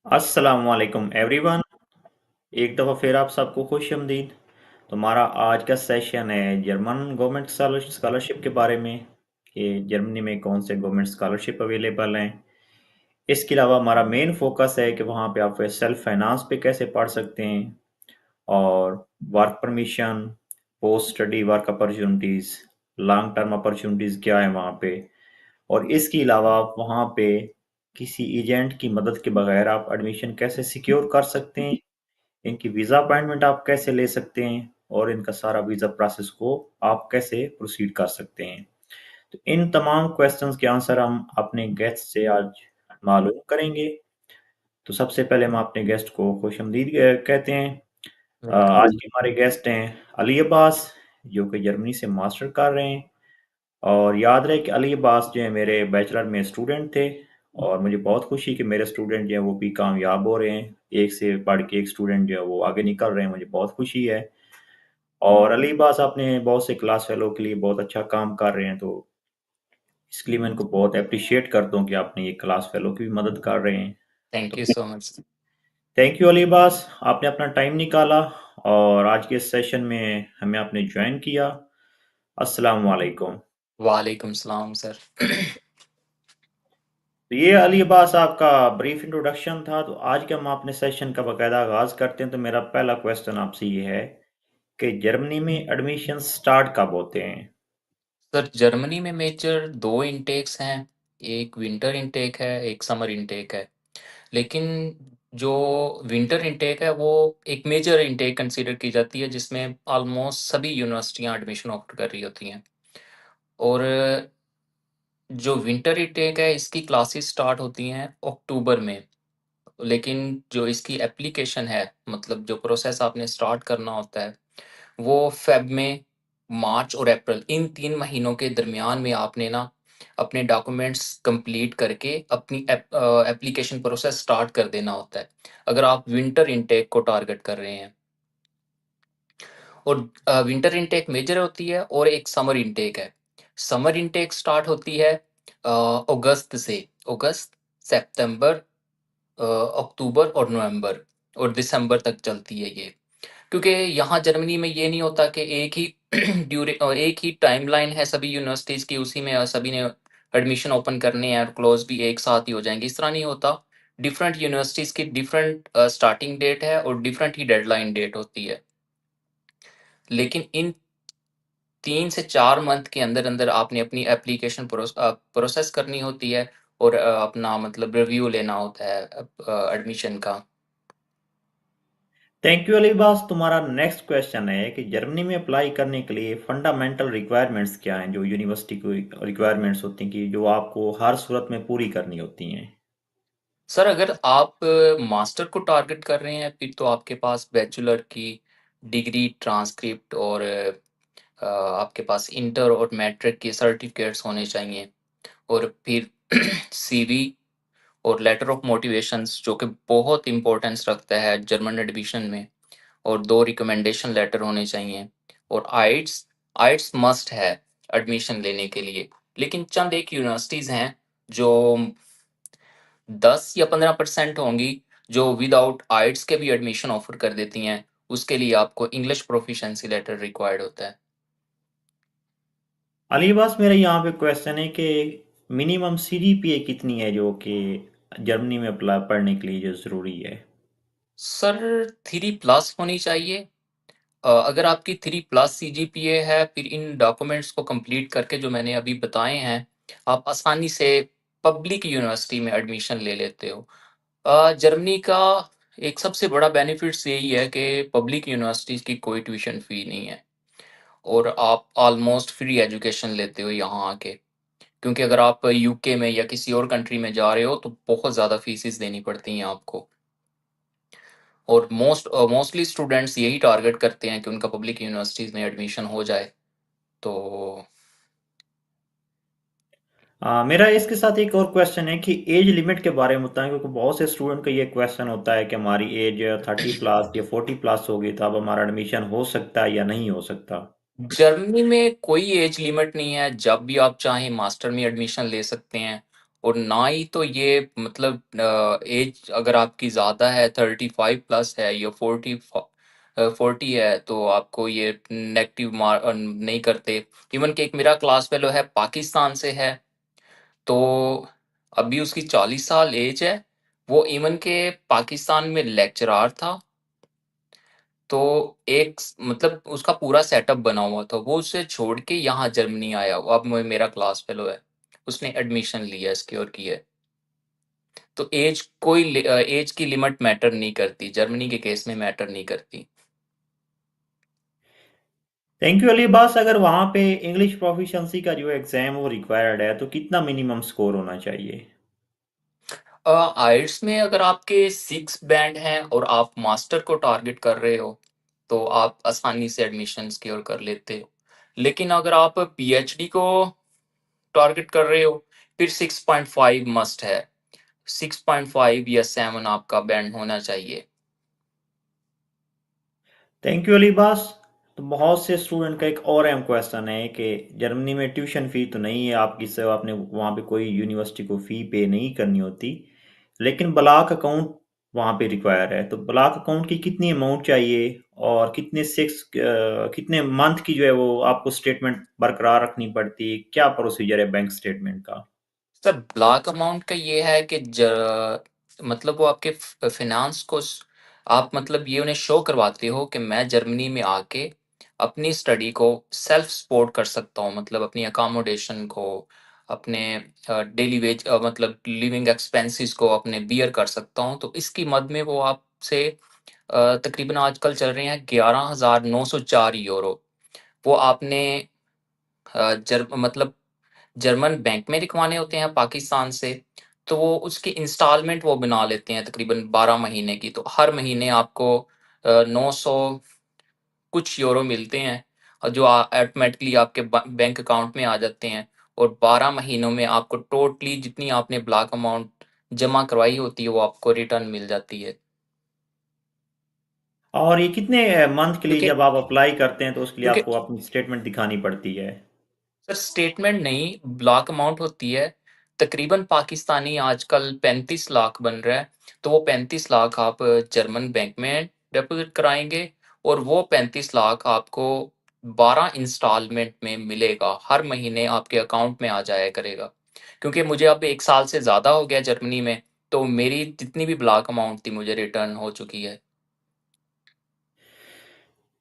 अस्सलाम वालेकुम एवरीवन। एक दफ़ा फिर आप सबको खुश आमदीद। तो हमारा आज का सेशन है जर्मन गवर्नमेंट स्कॉलरशिप के बारे में कि जर्मनी में कौन से गवर्नमेंट स्कॉलरशिप अवेलेबल हैं। इसके अलावा हमारा मेन फोकस है कि वहाँ पे आप सेल्फ फाइनेंस पे कैसे पढ़ सकते हैं और work permission, post study work opportunities, long term opportunities क्या है वहाँ पे। और इसके अलावा आप वहाँ पे किसी एजेंट की मदद के बगैर आप एडमिशन कैसे सिक्योर कर सकते हैं, इनकी वीज़ा अपॉइंटमेंट आप कैसे ले सकते हैं और इनका सारा वीज़ा प्रोसेस को आप कैसे प्रोसीड कर सकते हैं। तो इन तमाम क्वेश्चंस के आंसर हम अपने गेस्ट से आज मालूम करेंगे। तो सबसे पहले हम अपने गेस्ट को खुशामदीद कहते हैं। आज वेलकम। के हमारे गेस्ट हैं अली अब्बास, जो कि जर्मनी से मास्टर कर रहे हैं। और याद रहे कि अली अब्बास जो है मेरे बैचलर में स्टूडेंट थे और मुझे बहुत खुशी कि मेरे स्टूडेंट जो है वो भी कामयाब हो रहे हैं। एक से बढ़ के एक स्टूडेंट जो है वो आगे निकल रहे हैं, मुझे बहुत खुशी है। और अली अब्बास अपने बहुत से क्लास फेलो के लिए बहुत अच्छा काम कर रहे हैं, तो इसके लिए मैं इनको बहुत अप्रिशिएट करता हूँ कि आपने ये क्लास फेलो की भी मदद कर रहे हैं। थैंक तो you so much. Thank you Ali Abbas, आपने अपना टाइम निकाला और आज के इस सेशन में हमें आपने ज्वाइन किया। अस्सलाम वालेकुम। वालेकुम सलाम सर। तो ये अली अब्बास आपका ब्रीफ इंट्रोडक्शन था। तो आज के हम अपने सेशन का बाकायदा आगाज करते हैं। तो मेरा पहला क्वेश्चन आपसे ये है कि जर्मनी में एडमिशन स्टार्ट कब होते हैं? सर जर्मनी में मेजर दो इनटेक्स हैं। एक विंटर इनटेक है, एक समर इनटेक है। लेकिन जो विंटर इनटेक है वो एक मेजर इनटेक कंसीडर की जाती है, जिसमें ऑलमोस्ट सभी यूनिवर्सिटियां एडमिशन ऑफर कर रही होती हैं। और जो विंटर इनटेक है इसकी क्लासेस स्टार्ट होती हैं अक्टूबर में। लेकिन जो इसकी एप्लीकेशन है, मतलब जो प्रोसेस आपने स्टार्ट करना होता है, वो फ़ेब में, मार्च और अप्रैल इन 3 महीनों के दरमियान में आपने ना अपने डॉक्यूमेंट्स कंप्लीट करके अपनी एप्लीकेशन प्रोसेस स्टार्ट कर देना होता है, अगर आप विंटर इनटेक को टारगेट कर रहे हैं। और विंटर इनटेक मेजर होती है और एक समर इनटेक है। समर इनटेक स्टार्ट होती है अगस्त से। अगस्त, सितंबर, अक्टूबर और नवंबर और दिसंबर तक चलती है ये। क्योंकि यहाँ जर्मनी में ये नहीं होता कि एक ही एक ही टाइमलाइन है सभी यूनिवर्सिटीज़ की, उसी में सभी ने एडमिशन ओपन करने हैं और क्लोज़ भी एक साथ ही हो जाएँगे, इस तरह नहीं होता। डिफरेंट यूनिवर्सिटीज़ की डिफरेंट स्टार्टिंग डेट है और डिफरेंट ही डेडलाइन डेट होती है। लेकिन इन 3 से 4 मंथ के अंदर-अंदर आपने अपनी एप्लीकेशन प्रोसेस करनी होती है और अपना मतलब रिव्यू लेना होता है एडमिशन का। Thank you Ali Abbas. तुम्हारा नेक्स्ट क्वेश्चन है कि जर्मनी में अप्लाई करने के लिए फंडामेंटल रिक्वायरमेंट्स क्या हैं, जो यूनिवर्सिटी की रिक्वायरमेंट्स होती हैं कि जो आपको हर सूरत में पूरी करनी होती हैं। सर अगर आप मास्टर को टारगेट कर रहे हैं, फिर तो आपके पास बैचलर की डिग्री, ट्रांसक्रिप्ट और आपके पास इंटर और मैट्रिक के सर्टिफिकेट्स होने चाहिए। और फिर सीवी और लेटर ऑफ मोटिवेशंस, जो कि बहुत इंपॉर्टेंस रखता है जर्मन एडमिशन में। और 2 रिकमेंडेशन लेटर होने चाहिए। और आइट्स आइट्स मस्ट है एडमिशन लेने के लिए। लेकिन चंद एक यूनिवर्सिटीज़ हैं जो 10 या 15% होंगी, जो विदाउट आइट्स के भी एडमिशन ऑफर कर देती हैं। उसके लिए आपको इंग्लिश प्रोफिशिएंसी लेटर रिक्वायर्ड होता है। अली अब्बास, मेरा यहाँ पे क्वेश्चन है कि मिनिमम सीजीपीए कितनी है जो कि जर्मनी में अप्लाई पढ़ने के लिए जो ज़रूरी है? सर 3 प्लस होनी चाहिए। अगर आपकी 3 प्लस सीजीपीए है, फिर इन डॉक्यूमेंट्स को कंप्लीट करके जो मैंने अभी बताए हैं, आप आसानी से पब्लिक यूनिवर्सिटी में एडमिशन ले लेते हो। जर्मनी का एक सबसे बड़ा बेनिफिट्स यही है कि पब्लिक यूनिवर्सिटीज़ की कोई ट्यूशन फ़ी नहीं है और आप ऑलमोस्ट फ्री एजुकेशन लेते हो यहाँ आके। क्योंकि अगर आप यूके में या किसी और कंट्री में जा रहे हो तो बहुत ज़्यादा फीसेस देनी पड़ती हैं आपको। और मोस्टली स्टूडेंट्स यही टारगेट करते हैं कि उनका पब्लिक यूनिवर्सिटीज़ में एडमिशन हो जाए। तो मेरा इसके साथ एक और क्वेश्चन है कि एज लिमिट के बारे में बताएं, क्योंकि बहुत से स्टूडेंट का ये क्वेश्चन होता है कि हमारी एज 30 प्लस या 40 प्लस होगी तो अब हमारा एडमिशन हो सकता है या नहीं हो सकता। जर्मनी में कोई एज लिमिट नहीं है, जब भी आप चाहें मास्टर में एडमिशन ले सकते हैं। और ना ही तो ये मतलब एज अगर आपकी ज़्यादा है, 35 प्लस है या 40 है, तो आपको ये नेगेटिव नहीं करते। इवन कि एक मेरा क्लास फेलो है, पाकिस्तान से है, तो अभी उसकी 40 साल एज है। वो इवन के पाकिस्तान में लेक्चरार था, तो मतलब उसका पूरा सेटअप बना हुआ था। वो उसे छोड़ के यहाँ जर्मनी आया, वो अब मेरा क्लास फेलो है। उसने एडमिशन लिया, सिक्योर की है। तो एज की लिमिट मैटर नहीं करती, जर्मनी के केस में मैटर नहीं करती। थैंक यू अली बास। अगर वहाँ पे इंग्लिश प्रोफिशिएंसी का जो एग्ज़ाम वो रिक्वायर्ड है तो कितना मिनिमम स्कोर होना चाहिए? आइट्स में अगर आपके 6 बैंड हैं और आप मास्टर को टारगेट कर रहे हो, तो आप आसानी से एडमिशन सिक्योर कर लेते हो। लेकिन अगर आप पीएचडी को टारगेट कर रहे हो, फिर 6.5 मस्ट है। 6.5 या 7 आपका बैंड होना चाहिए। थैंक यू अली बास। तो बहुत से स्टूडेंट का एक और अहम क्वेश्चन है कि जर्मनी में ट्यूशन फ़ी तो नहीं है आपकी, से आपने वहाँ पे कोई यूनिवर्सिटी को फ़ी पे नहीं करनी होती, लेकिन ब्लॉक अकाउंट वहाँ पे रिक्वायर है। तो ब्लॉक अकाउंट की कितनी अमाउंट चाहिए और कितने मंथ की जो है वो आपको स्टेटमेंट बरकरार रखनी पड़ती है? क्या प्रोसीजर है बैंक स्टेटमेंट का? सर, ब्लॉक अमाउंट का ये है कि मतलब वो आपके फिनांस को आप मतलब ये उन्हें शो करवाते हो कि मैं जर्मनी में आके अपनी स्टडी को सेल्फ सपोर्ट कर सकता हूँ, मतलब अपनी अकोमोडेशन को, अपने डेली वेज मतलब लिविंग एक्सपेंसेस को अपने बियर कर सकता हूँ। तो इसकी मद में वो आपसे तकरीबन आजकल चल रहे हैं 11,904 यूरो। वो आपने मतलब जर्मन बैंक में लिखवाने होते हैं पाकिस्तान से, तो वो उसकी इंस्टॉलमेंट वो बना लेते हैं तकरीबन 12 महीने की। तो हर महीने आपको 900 कुछ यूरो मिलते हैं, और जो ऑटोमेटिकली आपके बैंक अकाउंट में आ जाते हैं। और 12 महीनों में आपको टोटली जितनी आपने ब्लॉक अमाउंट जमा करवाई होती है, वो आपको रिटर्न मिल जाती है। और ये कितने मंथ के लिए क्योंकि जब आप अप्लाई करते हैं तो उसके लिए क्योंकि आपको अपनी स्टेटमेंट दिखानी पड़ती है? सर, स्टेटमेंट नहीं, ब्लॉक अमाउंट होती है। तकरीबन पाकिस्तानी आजकल 35 लाख बन रहा है, तो वो 35 लाख आप जर्मन बैंक में डिपॉजिट कराएंगे, और वो 35 लाख आपको 12 इंस्टॉलमेंट में मिलेगा, हर महीने आपके अकाउंट में आ जाया करेगा। क्योंकि मुझे अब 1 साल से ज़्यादा हो गया जर्मनी में, तो मेरी जितनी भी ब्लॉक अमाउंट थी मुझे रिटर्न हो चुकी है।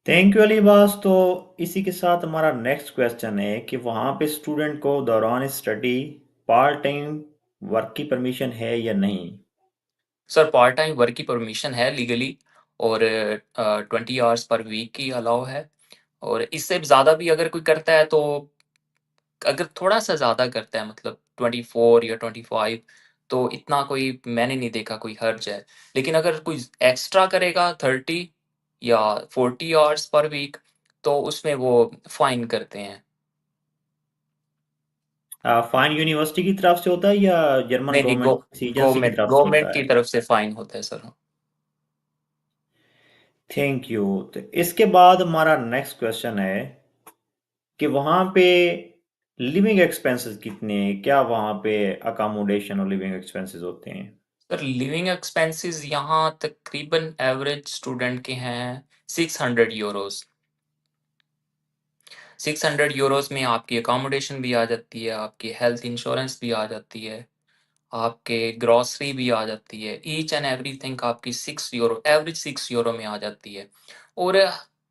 Thank you Ali Abbas. तो इसी के साथ हमारा नेक्स्ट क्वेश्चन है कि वहाँ पे स्टूडेंट को दौरान स्टडी पार्ट टाइम वर्क की परमिशन है या नहीं? सर, पार्ट टाइम वर्क की परमिशन है लीगली, और 20 आवर्स पर वीक की अलाउ है। और इससे ज़्यादा भी अगर कोई करता है, तो अगर थोड़ा सा ज़्यादा करता है, मतलब 24 या 25, तो इतना कोई मैंने नहीं देखा कोई हर्ज है। लेकिन अगर कोई एक्स्ट्रा करेगा 30 या 40 आवर्स पर वीक, तो उसमें वो फाइन करते हैं। फाइन यूनिवर्सिटी की तरफ से होता है या जर्मन नहीं नहीं, गवर्नमेंट किसी एजेंसी की गवर्नमेंट तरफ से गवर्नमेंट होता की है? तरफ से फाइन होता है सर। Thank you. तो इसके बाद हमारा नेक्स्ट क्वेश्चन है कि वहाँ पे लिविंग एक्सपेंसेस कितने हैं? क्या वहाँ पे अकोमोडेशन और लिविंग एक्सपेंसेस होते हैं? सर, लिविंग एक्सपेंसेस यहाँ तकरीबन एवरेज स्टूडेंट के हैं 600 यूरोस। 600 यूरोस में आपकी अकोमोडेशन भी आ जाती है, आपकी हेल्थ इंश्योरेंस भी आ जाती है, आपके ग्रॉसरी भी आ जाती है, ईच एंड एवरीथिंग आपकी 6 यूरो, एवरेज 6 यूरो में आ जाती है। और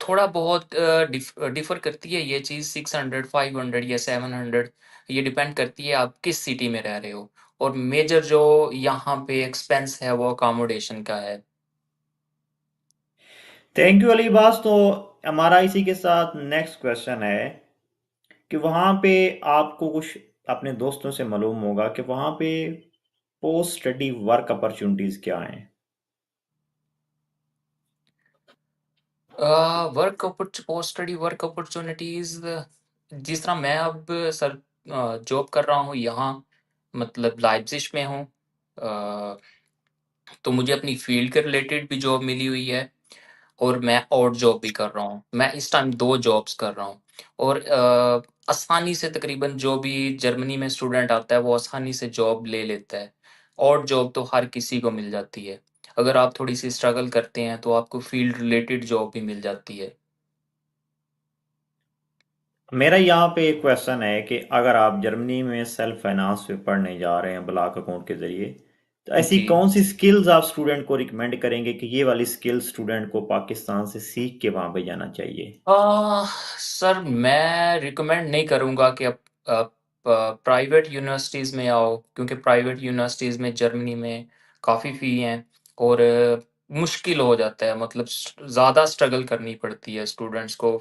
थोड़ा बहुत डिफर करती है ये चीज़, 600, 500 या 700, ये डिपेंड करती है आप किस सिटी में रह रहे हो। और मेजर जो यहाँ पे एक्सपेंस है वो अकोमोडेशन का है। Thank you Ali Abbas. तो हमारा इसी के साथ नेक्स्ट क्वेश्चन है कि वहाँ पे आपको कुछ अपने दोस्तों से मालूम होगा कि वहाँ पे पोस्ट स्टडी वर्क अपॉर्चुनिटीज़ क्या हैं? Work post study work opportunities, जिस तरह मैं अब सर जॉब कर रहा हूँ यहाँ, मतलब लाइप्जिग में हूँ, तो मुझे अपनी फील्ड के रिलेटेड भी जॉब मिली हुई है। और मैं ऑड जॉब भी कर रहा हूँ। मैं इस टाइम 2 जॉब्स कर रहा हूँ और आसानी से तकरीबन जो भी जर्मनी में स्टूडेंट आता है, वो आसानी से जॉब ले लेता है। ऑड जॉब तो हर किसी को मिल जाती है। अगर आप थोड़ी-सी स्ट्रगल करते हैं, तो आपको फील्ड रिलेटेड जॉब भी मिल जाती है। मेरा यहाँ पे एक क्वेश्चन है कि अगर आप जर्मनी में सेल्फ फाइनेंस पे पढ़ने जा रहे हैं ब्लॉक अकाउंट के ज़रिए, तो ऐसी जी। कौन सी स्किल्स आप स्टूडेंट को रिकमेंड करेंगे कि ये वाली स्किल्स स्टूडेंट को पाकिस्तान से सीख के वहाँ पे जाना चाहिए? अ, सर मैं रिकमेंड नहीं करूँगा कि आप प्राइवेट यूनिवर्सिटीज़ में आओ, क्योंकि प्राइवेट यूनिवर्सिटीज़ में जर्मनी में काफ़ी फ़ी हैं और मुश्किल हो जाता है, मतलब ज़्यादा स्ट्रगल करनी पड़ती है स्टूडेंट्स को,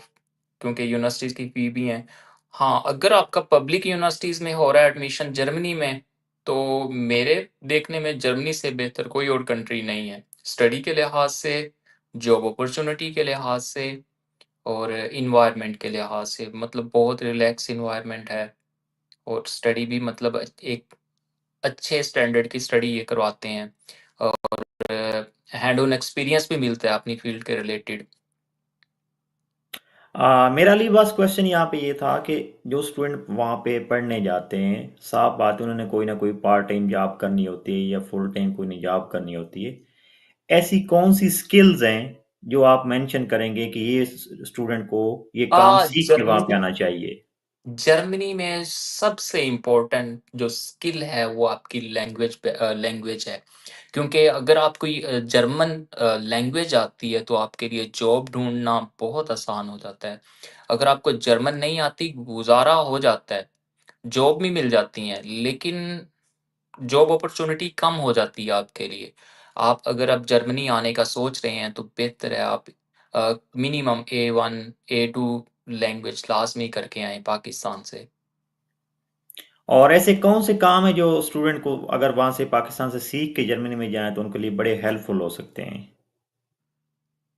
क्योंकि यूनिवर्सिटीज़ की फ़ी भी हैं। हाँ, अगर आपका पब्लिक यूनिवर्सिटीज़ में हो रहा है एडमिशन जर्मनी में, तो मेरे देखने में जर्मनी से बेहतर कोई और कंट्री नहीं है। स्टडी के लिहाज़ से, जॉब अपॉर्च्युनिटी के लिहाज़ से और एनवायरनमेंट के लिहाज से, मतलब बहुत रिलैक्स एनवायरनमेंट है और स्टडी भी मतलब एक अच्छे स्टैंडर्ड की स्टडी ये करवाते हैं और हैंड ऑन एक्सपीरियंस भी मिलता है अपनी फील्ड के रिलेटेड। मेरा लिए बस क्वेश्चन यहाँ पे ये था कि जो स्टूडेंट वहाँ पे पढ़ने जाते हैं, साफ बात है उन्होंने कोई ना कोई पार्ट टाइम जॉब करनी होती है या फुल टाइम कोई नहीं जॉब करनी होती है। ऐसी कौन सी स्किल्स हैं जो आप मेंशन करेंगे कि ये स्टूडेंट को ये काम सीख के वहाँ पे जर्मनी आना चाहिए? जर्मनी में सबसे इम्पोर्टेंट जो स्किल है वो आपकी लैंग्वेज है, क्योंकि अगर आपको जर्मन लैंग्वेज आती है तो आपके लिए जॉब ढूंढना बहुत आसान हो जाता है। अगर आपको जर्मन नहीं आती, गुजारा हो जाता है, जॉब भी मिल जाती हैं, लेकिन जॉब अपॉर्च्युनिटी कम हो जाती है आपके लिए। अगर आप जर्मनी आने का सोच रहे हैं, तो बेहतर है आप मिनिमम A1, A2 लैंग्वेज लाज़मी करके आएँ पाकिस्तान से। और ऐसे कौन से काम है जो स्टूडेंट को अगर वहाँ से पाकिस्तान से सीख के जर्मनी में जाएँ तो उनके लिए बड़े हेल्पफुल हो सकते हैं?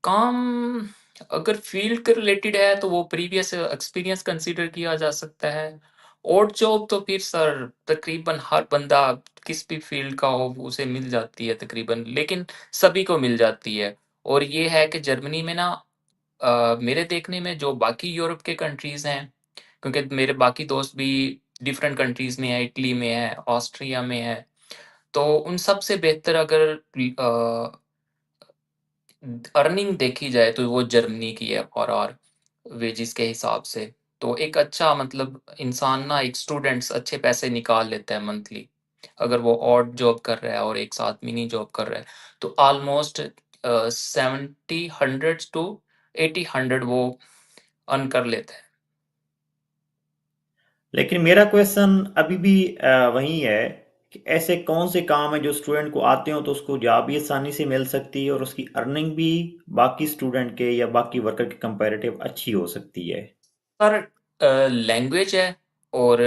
काम अगर फ़ील्ड के रिलेटेड है, तो वो प्रीवियस एक्सपीरियंस कंसीडर किया जा सकता है। ऑड जॉब तो फिर सर तकरीबन हर बंदा किस भी फ़ील्ड का हो, उसे मिल जाती है तकरीबन, लेकिन सभी को मिल जाती है। और ये है कि जर्मनी में ना मेरे देखने में जो बाकी यूरोप के कंट्रीज़ हैं, क्योंकि मेरे बाकी दोस्त भी डिफरेंट कंट्रीज़ में हैं, इटली में है, ऑस्ट्रिया में है, तो उन सब से बेहतर अगर अर्निंग देखी जाए तो वो जर्मनी की है पर आवर वेजेस के हिसाब से। तो एक अच्छा मतलब इंसान ना, एक स्टूडेंट्स अच्छे पैसे निकाल लेता है मंथली। अगर वो ऑड जॉब कर रहा है और एक साथ मिनी जॉब कर रहा है, तो ऑलमोस्ट 70 100 टू 80 100 वो अर्न कर लेता है। लेकिन मेरा क्वेश्चन अभी भी वही है कि ऐसे कौन से काम है जो स्टूडेंट को आते हो तो उसको जॉब भी आसानी से मिल सकती है और उसकी अर्निंग भी बाकी स्टूडेंट के या बाकी वर्कर के कंपैरेटिव अच्छी हो सकती है? पर लैंग्वेज है और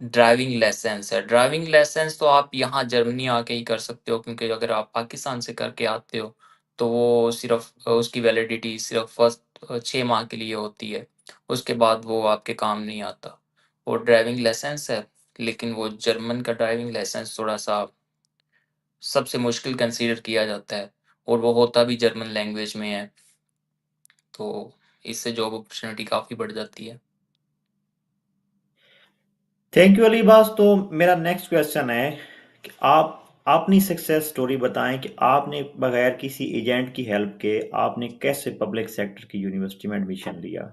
ड्राइविंग लाइसेंस है। ड्राइविंग लाइसेंस तो आप यहाँ जर्मनी आके ही कर सकते हो, क्योंकि अगर आप पाकिस्तान से करके आते हो, तो वो सिर्फ़ उसकी वैलिडिटी सिर्फ़ फर्स्ट 6 माह के लिए होती है। उसके बाद वो आपके काम नहीं आता। और ड्राइविंग लाइसेंस है, लेकिन वो जर्मन का ड्राइविंग लाइसेंस थोड़ा-सा सबसे मुश्किल कंसीडर किया जाता है और वो होता भी जर्मन लैंग्वेज में है, तो इससे जॉब अपॉर्च्युनिटी काफ़ी बढ़ जाती है। थैंक यू अली बास। तो मेरा नेक्स्ट क्वेश्चन है कि आप अपनी सक्सेस स्टोरी बताएं कि आपने बगैर किसी एजेंट की हेल्प के आपने कैसे पब्लिक सेक्टर की यूनिवर्सिटी में एडमिशन लिया?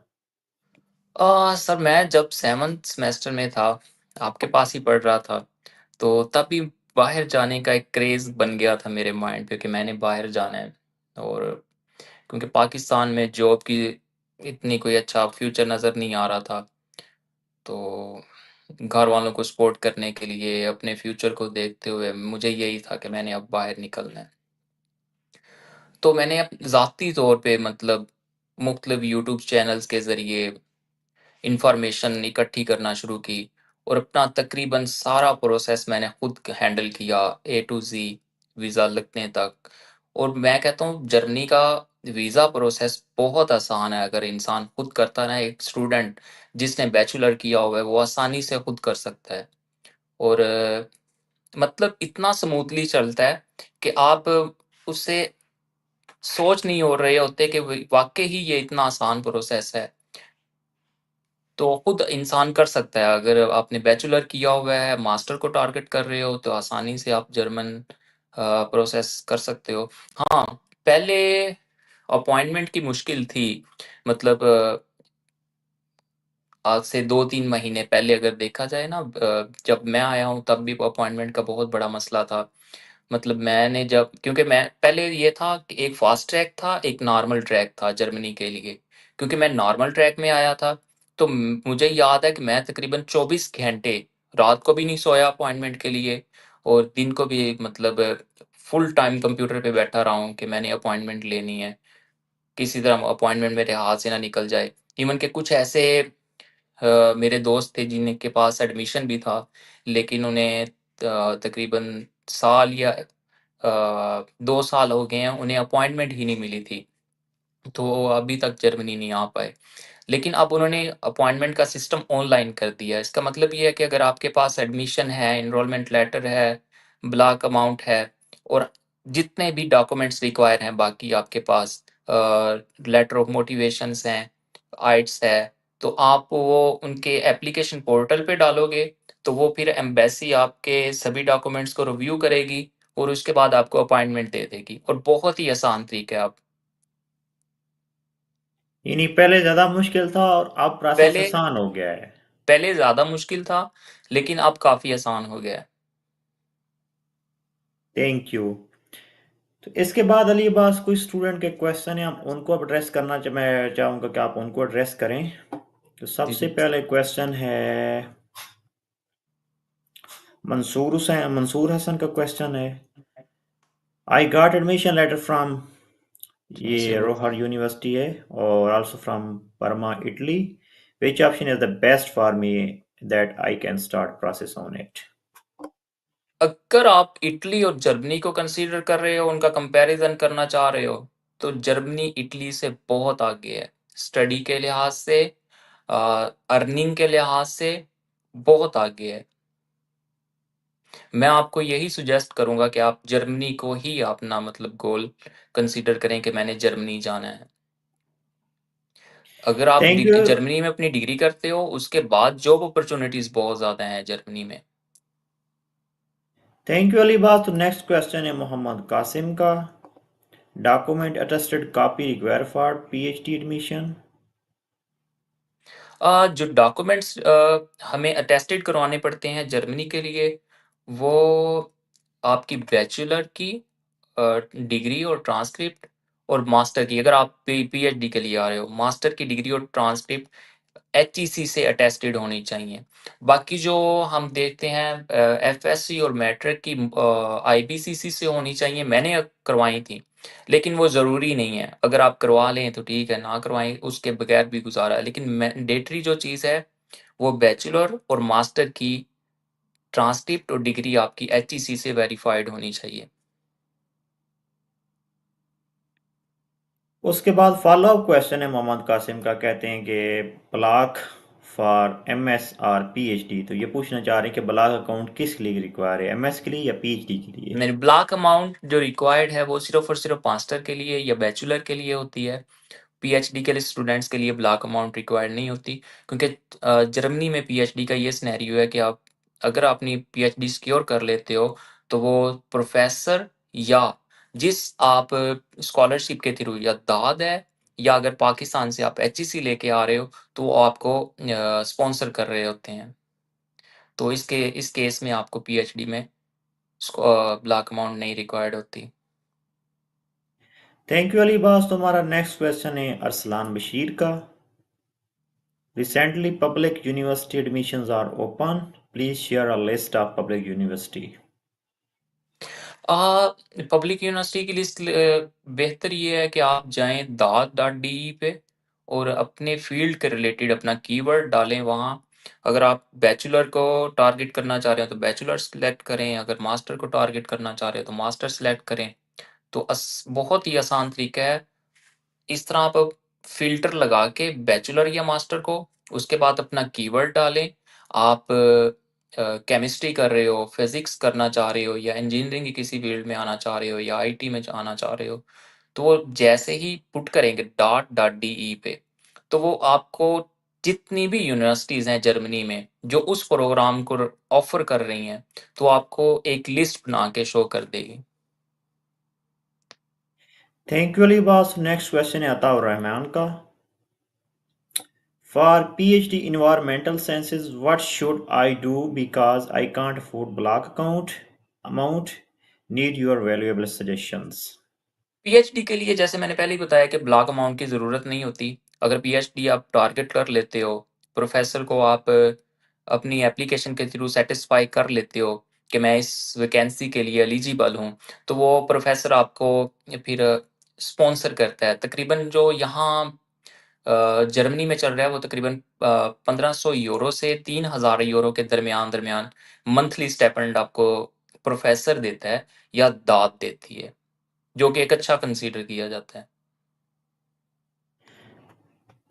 सर मैं जब 7th सेमेस्टर में था, आपके पास ही पढ़ रहा था, तो तभी बाहर जाने का एक क्रेज़ बन गया था मेरे माइंड पे कि मैंने बाहर जाना है। और क्योंकि पाकिस्तान में जॉब की इतनी कोई अच्छा फ्यूचर नज़र नहीं आ रहा था, तो घर वालों को सपोर्ट करने के लिए, अपने फ्यूचर को देखते हुए मुझे यही था कि मैंने अब बाहर निकलना है। तो मैंने ज़ाती तौर पे मतलब मुख्तलिफ यूट्यूब चैनल्स के ज़रिए इन्फॉर्मेशन इकट्ठी करना शुरू की और अपना तकरीबन सारा प्रोसेस मैंने खुद हैंडल किया, ए टू ज़ी वीज़ा लगने तक। और मैं कहता हूँ जर्मनी का वीज़ा प्रोसेस बहुत आसान है, अगर इंसान खुद करता है ना, एक स्टूडेंट जिसने बैचलर किया हुआ है वो आसानी से खुद कर सकता है। और मतलब इतना स्मूथली चलता है कि आप उससे सोच नहीं हो रहे होते कि वाक़ई ही ये इतना आसान प्रोसेस है। तो खुद इंसान कर सकता है, अगर आपने बैचलर किया हुआ है, मास्टर को टारगेट कर रहे हो, तो आसानी से आप जर्मन प्रोसेस कर सकते हो। हाँ, पहले अपॉइंटमेंट की मुश्किल थी, मतलब आज से 2-3 महीने पहले अगर देखा जाए ना, जब मैं आया हूँ तब भी अपॉइंटमेंट का बहुत बड़ा मसला था। मतलब मैंने जब, क्योंकि मैं पहले ये था कि एक फास्ट ट्रैक था, एक नॉर्मल ट्रैक था जर्मनी के लिए। क्योंकि मैं नॉर्मल ट्रैक में आया था, तो मुझे याद है कि मैं तकरीबन 24 घंटे रात को भी नहीं सोया अपॉइंटमेंट के लिए, और दिन को भी, मतलब फुल टाइम कंप्यूटर पे बैठा रहा हूँ कि मैंने अपॉइंटमेंट लेनी है। किसी तरह अपॉइंटमेंट मेरे हाथ से ना निकल जाए। इवन के कुछ ऐसे मेरे दोस्त थे जिनके पास एडमिशन भी था, लेकिन उन्हें तकरीबन साल या 2 साल हो गए हैं, उन्हें अपॉइंटमेंट ही नहीं मिली थी। तो वो अभी तक जर्मनी नहीं आ पाए। लेकिन अब उन्होंने अपॉइंटमेंट का सिस्टम ऑनलाइन कर दिया है। इसका मतलब ये है कि अगर आपके पास एडमिशन है, एनरोलमेंट लेटर है, ब्लॉक अमाउंट है, और जितने भी डॉक्यूमेंट्स रिक्वायर हैं बाकी आपके पास, लेटर ऑफ मोटिवेशंस हैं, आइट्स है, तो आप वो उनके एप्लीकेशन पोर्टल पे डालोगे, तो वो फिर एम्बेसी आपके सभी डॉक्यूमेंट्स को रिव्यू करेगी, और उसके बाद आपको अपॉइंटमेंट दे देगी, और बहुत ही आसान तरीका है। आप यानी पहले ज़्यादा मुश्किल था और अब प्रोसेस पहले आसान हो गया है। पहले ज़्यादा मुश्किल था, लेकिन अब काफ़ी आसान हो गया है। Thank you. तो इसके बाद अली बास कोई स्टूडेंट के क्वेश्चन है, आप उनको एड्रेस करना मैं चाहूँगा कि आप उनको एड्रेस करें। तो जी, सबसे जी। पहले क्वेश्चन है मंसूर हसन का क्वेश्चन है, I got admission letter from, से ये वो रोहर यूनिवर्सिटी है, और also from Parma Italy, which option is the best for me that I can start process on it. अगर आप इटली और जर्मनी को कंसीडर कर रहे हो, उनका कंपैरिज़न करना चाह रहे हो, तो जर्मनी इटली से बहुत आगे है। स्टडी के लिहाज़ से, अर्निंग के लिहाज़ से बहुत आगे है। मैं आपको यही सजेस्ट करूँगा कि आप जर्मनी को ही अपना, मतलब गोल कंसीडर करें कि मैंने जर्मनी जाना है। अगर आप थैंक यू। जर्मनी में अपनी डिग्री करते हो, उसके बाद जॉब अपॉर्च्युनिटीज़ बहुत ज़्यादा हैं जर्मनी में। थैंक यू अली बास। तो नेक्स्ट क्वेश्चन है मोहम्मद कासिम का, document attested copy require for PhD admission. जो डॉक्यूमेंट्स हमें अटेस्टेड करवाने पड़ते हैं जर्मनी के लिए, वो आपकी बैचलर की डिग्री और ट्रांसक्रिप्ट, और मास्टर की, अगर आप पीएचडी के लिए आ रहे हो, मास्टर की डिग्री और ट्रांसक्रिप्ट एचईसी से अटेस्टेड होनी चाहिए। बाकी जो हम देखते हैं, एफएससी और मैट्रिक की आईबीसीसी से होनी चाहिए, मैंने करवाई थी, लेकिन वो ज़रूरी नहीं है। अगर आप करवा लें तो ठीक है, ना करवाएं उसके बगैर भी गुजारा है, लेकिन मैंडेटरी जो चीज़ है, वो बैचलर और मास्टर की ट्रांसक्रिप्ट और डिग्री आपकी एचईसी से वेरीफाइड होनी चाहिए। उसके बाद फॉलो अप क्वेश्चन है मोहम्मद कासिम का, कहते हैं कि ब्लॉक फॉर एमएस और पीएचडी, तो ये पूछना चाह रहे हैं कि ब्लॉक अकाउंट किस लिए रिक्वायर है, एमएस के लिए या पीएचडी के लिए। नहीं, ब्लॉक अमाउंट जो रिक्वायर्ड है वो सिर्फ और सिर्फ मास्टर के लिए या बैचलर के लिए होती है। पीएचडी के लिए स्टूडेंट्स के लिए ब्लॉक अमाउंट रिक्वायर्ड नहीं होती, क्योंकि जर्मनी में पीएचडी का ये सिनेरियो है कि आप, अगर अपनी पीएचडी सिक्योर कर लेते हो, तो वो प्रोफेसर, या जिस आप स्कॉलरशिप के थ्रू, या दाद है, या अगर पाकिस्तान से आप एचईसी लेके आ रहे हो, तो वो आपको स्पॉन्सर कर रहे होते हैं। तो इस केस में आपको पीएचडी में ब्लॉक अमाउंट नहीं रिक्वायर्ड होती। थैंक यू अली बास। तुम्हारा नेक्स्ट क्वेश्चन है अरसलान बशीर का, recently public university admissions are open, please share a list of public university. Public university की लिस्ट बेहतर ये है कि आप जाएँ दाद.de पे, और अपने फ़ील्ड के रिलेटेड अपना कीवर्ड डालें वहाँ। अगर आप बैचलर को टारगेट करना चाह रहे हो, तो बैचलर सेलेक्ट करें, अगर मास्टर को टारगेट करना चाह रहे हो, तो मास्टर सेलेक्ट करें। तो बहुत ही आसान तरीका है। इस तरह आप फ़िल्टर लगा के बैचलर या मास्टर को, उसके बाद अपना कीवर्ड डालें। आप केमिस्ट्री कर रहे हो, फिज़िक्स करना चाह रहे हो, या इंजीनियरिंग की किसी फ़ील्ड में आना चाह रहे हो, या आईटी में आना चाह रहे हो, तो वो जैसे ही पुट करेंगे .de पे, तो वो आपको जितनी भी यूनिवर्सिटीज़ हैं जर्मनी में, जो उस प्रोग्राम को ऑफ़र कर रही हैं, तो आपको एक लिस्ट बना के शो कर देगी। Thank you Ali boss. Next question है अताउर रहमान का। For PhD Environmental Sciences, what should I do because I can't afford block account amount? Need your valuable suggestions. PhD के लिए जैसे मैंने पहले ही बताया कि ब्लॉक अमाउंट की ज़रूरत नहीं होती। अगर पीएचडी आप टारगेट कर लेते हो, प्रोफ़ेसर को आप अपनी एप्लीकेशन के थ्रू सैटिस्फाई कर लेते हो कि मैं इस वैकेंसी के लिए एलिजिबल हूँ, तो वो प्रोफ़ेसर आपको फिर स्पॉन्सर करता है। तकरीबन जो यहाँ जर्मनी में चल रहा है वो तकरीबन 1500 यूरो से 3000 यूरो के दरमियान-दरमियान मंथली स्टाइपेंड आपको प्रोफ़ेसर देता है या दाद देती है। जो कि एक अच्छा कंसीडर किया जाता है।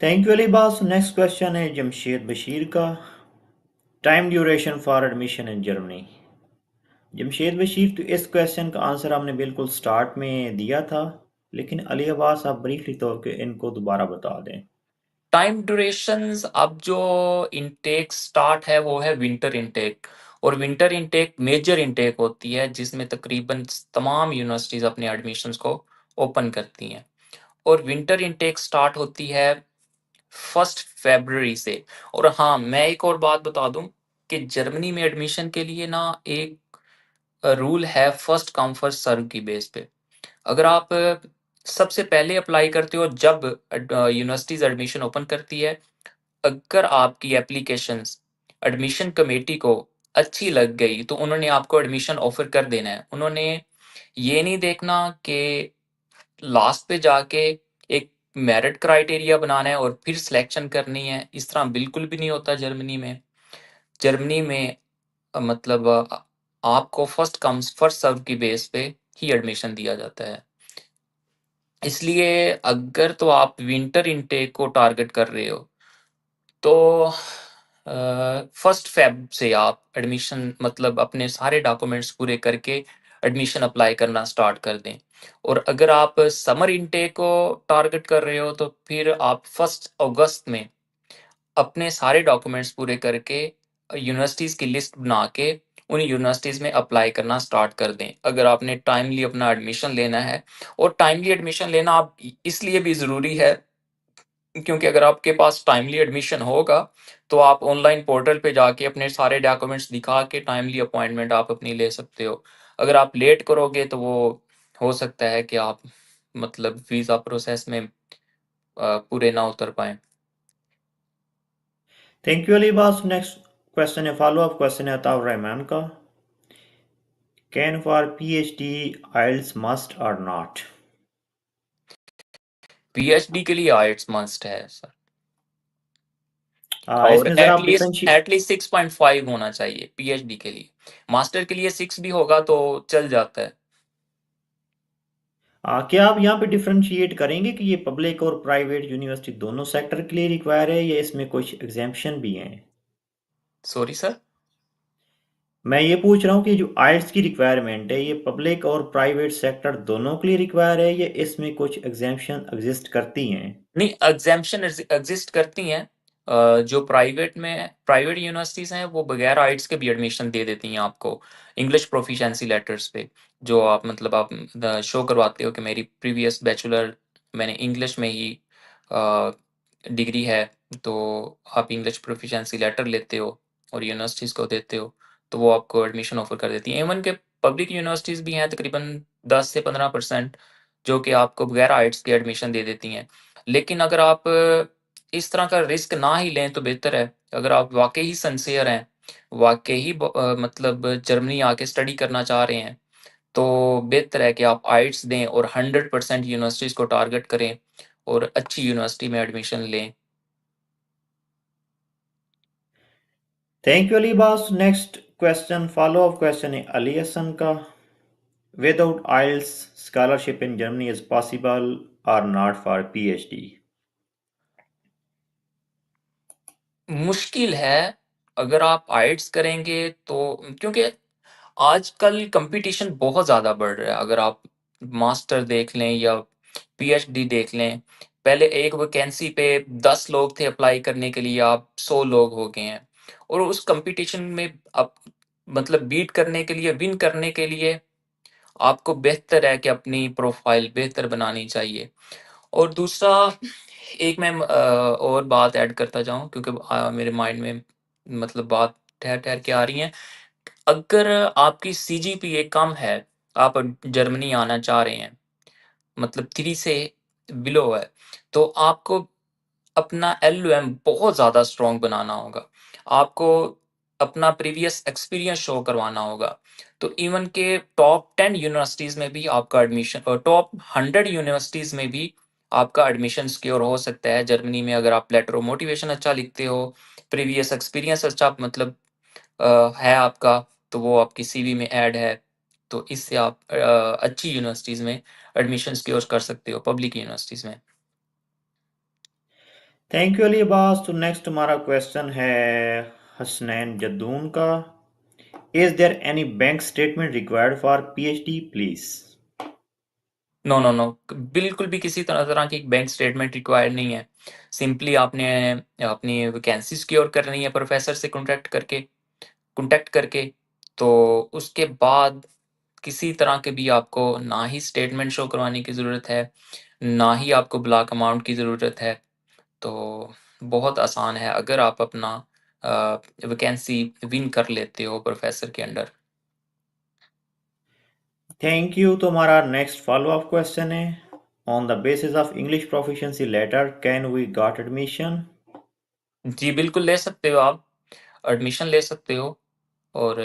Thank you, Ali boss. Next question है जमशेद बशीर का। Time duration for admission in Germany. Jamshed Bashir, तो इस क्वेश्चन का आंसर हमने बिल्कुल स्टार्ट में दिया था, लेकिन अली अब्बास आप ब्रीफली तौर पे इनको दोबारा बता दें। टाइम ड्यूरेशंस, अब जो इनटेक स्टार्ट है वो है विंटर इनटेक, और विंटर इनटेक मेजर इनटेक होती है जिसमें तकरीबन तमाम यूनिवर्सिटीज़ अपने एडमिशन्स को ओपन करती हैं, और विंटर इनटेक स्टार्ट होती है 1 फरवरी से। और हाँ, मैं एक और बात बता दूँ कि जर्मनी में एडमिशन के लिए ना एक रूल है फर्स्ट कम फर्स्ट सर्व की बेस पे। अगर आप सबसे पहले अप्लाई करते हो जब यूनिवर्सिटीज़ एडमिशन ओपन करती है, अगर आपकी एप्लीकेशंस एडमिशन कमेटी को अच्छी लग गई, तो उन्होंने आपको एडमिशन ऑफ़र कर देना है। उन्होंने ये नहीं देखना कि लास्ट पे जाके एक मेरिट क्राइटेरिया बनाना है और फिर सिलेक्शन करनी है, इस तरह बिल्कुल भी नहीं होता जर्मनी में। जर्मनी में मतलब आपको फर्स्ट कम्स फर्स्ट सर्व की बेस पे ही एडमिशन दिया जाता है। इसलिए अगर तो आप विंटर इनटेक को टारगेट कर रहे हो, तो 1 फ़ेब से आप एडमिशन मतलब अपने सारे डॉक्यूमेंट्स पूरे करके एडमिशन अप्लाई करना स्टार्ट कर दें। और अगर आप समर इनटेक को टारगेट कर रहे हो, तो फिर आप 1 अगस्त में अपने सारे डॉक्यूमेंट्स पूरे करके यूनिवर्सिटीज़ की लिस्ट बना के उन यूनिवर्सिटीज़ में अप्लाई करना स्टार्ट कर दें। अगर आपने टाइमली अपना एडमिशन लेना है, और टाइमली एडमिशन लेना आप इसलिए भी ज़रूरी है क्योंकि अगर आपके पास टाइमली एडमिशन होगा, तो आप ऑनलाइन पोर्टल पे जाके अपने सारे डॉक्यूमेंट्स दिखा के टाइमली अपॉइंटमेंट आप अपनी ले सकते हो। अगर आप लेट करोगे तो वो हो सकता है कि आप मतलब वीज़ा प्रोसेस में पूरे ना उतर पाएँ। Thank you Ali boss. Next question है फॉलो अप क्वेश्चन है अताउर रहमान का। Can for PhD IELTS must और नॉट? पीएचडी के लिए आईएलटीएस मस्ट है सर, और इसमें ज़रा आप एटलीस्ट डिफरेंशिएट। एटलीस्ट 6.5 होना चाहिए पीएचडी के लिए। मास्टर के लिए 6 भी होगा तो चल जाता है। क्या आप यहाँ पे डिफरेंशिएट करेंगे कि ये पब्लिक और प्राइवेट यूनिवर्सिटी दोनों सेक्टर के लिए रिक्वायर है या इसमें कुछ एग्जाम्पशन भी हैं? Sorry sir? मैं ये पूछ रहा हूँ कि जो आइल्स की रिक्वायरमेंट है ये पब्लिक और प्राइवेट सेक्टर दोनों के लिए रिक्वायर है या इसमें कुछ एग्जाम्पशन एग्जिस्ट करती हैं? नहीं, एग्ज़ैम्पशन एग्ज़िस्ट करती हैं। जो प्राइवेट यूनिवर्सिटीज़ हैं, वो बगैर आइट्स के भी एडमिशन दे देती हैं आपको, इंग्लिश प्रोफिशिएंसी लेटर्स पे। जो आप मतलब आप शो करवाते हो कि मेरी प्रीवियस बैचलर मैंने इंग्लिश में ही डिग्री है, तो आप इंग्लिश प्रोफिशिएंसी लेटर लेते हो और यूनिवर्सिटीज़ को देते हो, तो वो आपको एडमिशन ऑफ़र कर देती हैं। इवन के पब्लिक यूनिवर्सिटीज़ भी हैं तकरीबन 10 से 15% जो कि आपको बगैर आइट्स के एडमिशन दे देती हैं। लेकिन अगर आप इस तरह का रिस्क ना ही लें तो बेहतर है। अगर आप वाक़ई ही सिंसियर हैं, वाक़ई ही मतलब जर्मनी आके स्टडी करना चाह रहे हैं, तो बेहतर है कि आप आइट्स दें और 100% यूनिवर्सिटीज़ को टारगेट करें और अच्छी यूनिवर्सिटी में एडमिशन लें। Thank you Ali boss. Next question follow up question है अली हसन का। Without IELTS, scholarship in Germany is possible or not for PhD? मुश्किल है, अगर आप आइट्स करेंगे तो, क्योंकि आजकल कॉम्पिटिशन बहुत ज़्यादा बढ़ रहा है। अगर आप मास्टर देख लें या पीएचडी देख लें। पहले एक वैकेंसी पे 10 लोग थे अप्लाई करने के लिए, आप 100 लोग हो गए हैं। और उस कंपटीशन में आप मतलब बीट करने के लिए, विन करने के लिए आपको बेहतर है कि अपनी प्रोफाइल बेहतर बनानी चाहिए। और दूसरा एक मैं और बात ऐड करता जाऊँ, क्योंकि मेरे माइंड में मतलब बात ठहर-ठहर के आ रही है। अगर आपकी सीजीपीए कम है, आप जर्मनी आना चाह रहे हैं, मतलब 3 से बिलो है, तो आपको अपना एलओएम बहुत ज़्यादा स्ट्रॉन्ग बनाना होगा। आपको अपना प्रीवियस एक्सपीरियंस शो करवाना होगा। तो इवन के टॉप 10 यूनिवर्सिटीज़ में भी आपका एडमिशन, और टॉप 100 यूनिवर्सिटीज़ में भी आपका एडमिशन सिक्योर हो सकता है जर्मनी में, अगर आप लेटर ऑफ मोटिवेशन अच्छा लिखते हो, प्रीवियस एक्सपीरियंस अच्छा मतलब है आपका, तो वो आपकी सीवी में ऐड है। तो इससे आप अच्छी यूनिवर्सिटीज़ में एडमिशन सिक्योर कर सकते हो, पब्लिक यूनिवर्सिटीज़ में। Thank you Ali Abbas. तो नेक्स्ट हमारा क्वेश्चन है हसनैन जद्दून का। Is there any bank statement required for PhD please? No, no, no, बिल्कुल भी किसी तरह तरह की बैंक स्टेटमेंट रिक्वायर्ड नहीं है। सिंपली आपने अपनी वैकेंसी सिक्योर करनी है प्रोफ़ेसर से कॉन्टैक्ट करके, तो उसके बाद किसी तरह के भी आपको ना ही स्टेटमेंट शो करवाने की ज़रूरत है, ना ही आपको ब्लॉक अमाउंट की ज़रूरत है। तो बहुत आसान है अगर आप अपना वैकेंसी विन कर लेते हो प्रोफ़ेसर के अंडर। Thank you. तो हमारा नेक्स्ट फॉलो अप क्वेश्चन है, on the basis of English proficiency letter can we got admission? जी, बिल्कुल ले सकते हो आप, एडमिशन ले सकते हो। और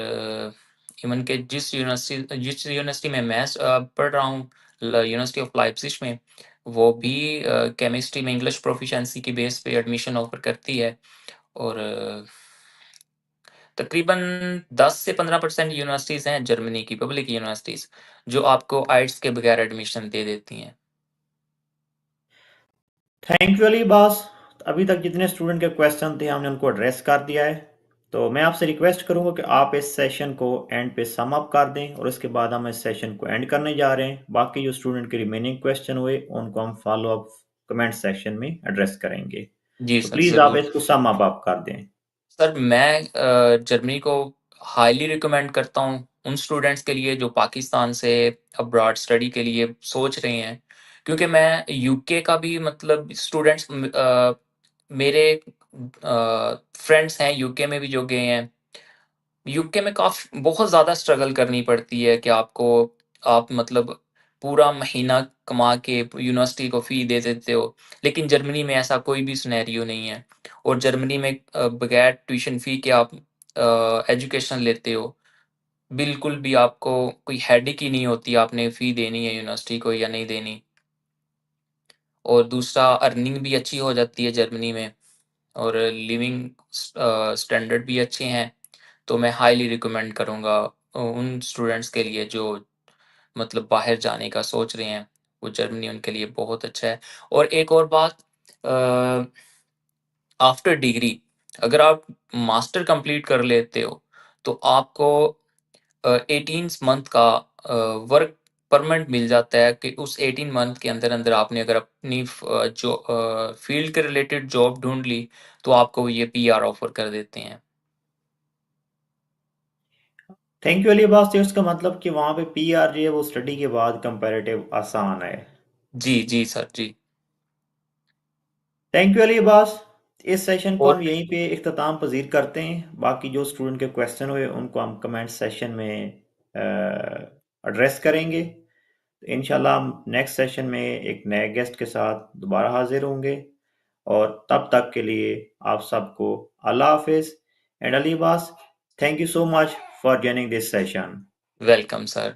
इवन के जिस यूनिवर्सिटी में मैं पढ़ रहा हूँ, यूनिवर्सिटी ऑफ लाइप्जिग में, वो भी केमिस्ट्री में इंग्लिश प्रोफिशिएंसी की बेस पे एडमिशन ऑफर करती है। और तकरीबन 10 से 15% यूनिवर्सिटीज़ हैं जर्मनी की पब्लिक यूनिवर्सिटीज़, जो आपको आइट्स के बगैर एडमिशन दे देती हैं। Thank you Ali Abbas. अभी तक जितने स्टूडेंट के क्वेश्चन थे हमने उनको एड्रेस कर दिया है। तो मैं आपसे रिक्वेस्ट करूंगा कि आप इस सेशन को एंड पे सम अप कर दें और उसके बाद हम इस सेशन को एंड करने जा रहे हैं। बाकी जो स्टूडेंट के रिमेनिंग क्वेश्चन हुए उनको हम फॉलो अप कमेंट सेक्शन में एड्रेस करेंगे। जी तो सर, प्लीज़ आप ज़रूर। इसको सम अप आप कर दें। सर, मैं जर्मनी को हाईली रिकमेंड करता हूँ उन स्टूडेंट्स के लिए जो पाकिस्तान से अब्रॉड स्टडी के लिए सोच रहे हैं। क्योंकि मैं यूके का भी मतलब स्टूडेंट्स, मेरे फ्रेंड्स हैं यूके में भी जो गए हैं। यूके में काफ़ी बहुत ज़्यादा स्ट्रगल करनी पड़ती है कि आप मतलब पूरा महीना कमा के यूनिवर्सिटी को फ़ी दे देते हो। लेकिन जर्मनी में ऐसा कोई भी सिनेरियो नहीं है। और जर्मनी में बगैर ट्यूशन फ़ी के आप एजुकेशन लेते हो। बिल्कुल भी आपको कोई हेडेक ही नहीं होती, आपने फ़ी देनी है यूनिवर्सिटी को या नहीं देनी। और दूसरा, अर्निंग भी अच्छी हो जाती है जर्मनी में, और लिविंग स्टैंडर्ड भी अच्छे हैं। तो मैं हाईली रिकमेंड करूँगा उन स्टूडेंट्स के लिए जो मतलब बाहर जाने का सोच रहे हैं, वो जर्मनी उनके लिए बहुत अच्छा है। और एक और बात, अ, आफ्टर डिग्री अगर आप मास्टर कंप्लीट कर लेते हो, तो आपको 18 मंथ का वर्क परमिट मिल जाता है कि उस 18 मंथ के अंदर-अंदर आपने अगर अपनी जो फील्ड के रिलेटेड जॉब ढूँढ ली, तो आपको ये पीआर ऑफ़र कर देते हैं। Thank you Ali Abbas. तो इसका मतलब कि वहाँ पे पीआर जो है वो स्टडी के बाद कंपैरेटिव आसान है। जी, जी सर, जी। Thank you Ali Abbas. इस सेशन को और हम यहीं पे इख्तिताम पजीर करते हैं। बाकी जो स्टूडेंट के क्वेश्चन हुए उनको हम कमेंट सेशन में एड्रेस करेंगे। तो इंशाल्लाह हम नेक्स्ट सेशन में एक नए गेस्ट के साथ दोबारा हाजिर होंगे। और तब तक के लिए आप सबको अल्लाह हाफिज and Ali Abbas, thank you so much for joining this session. Welcome sir.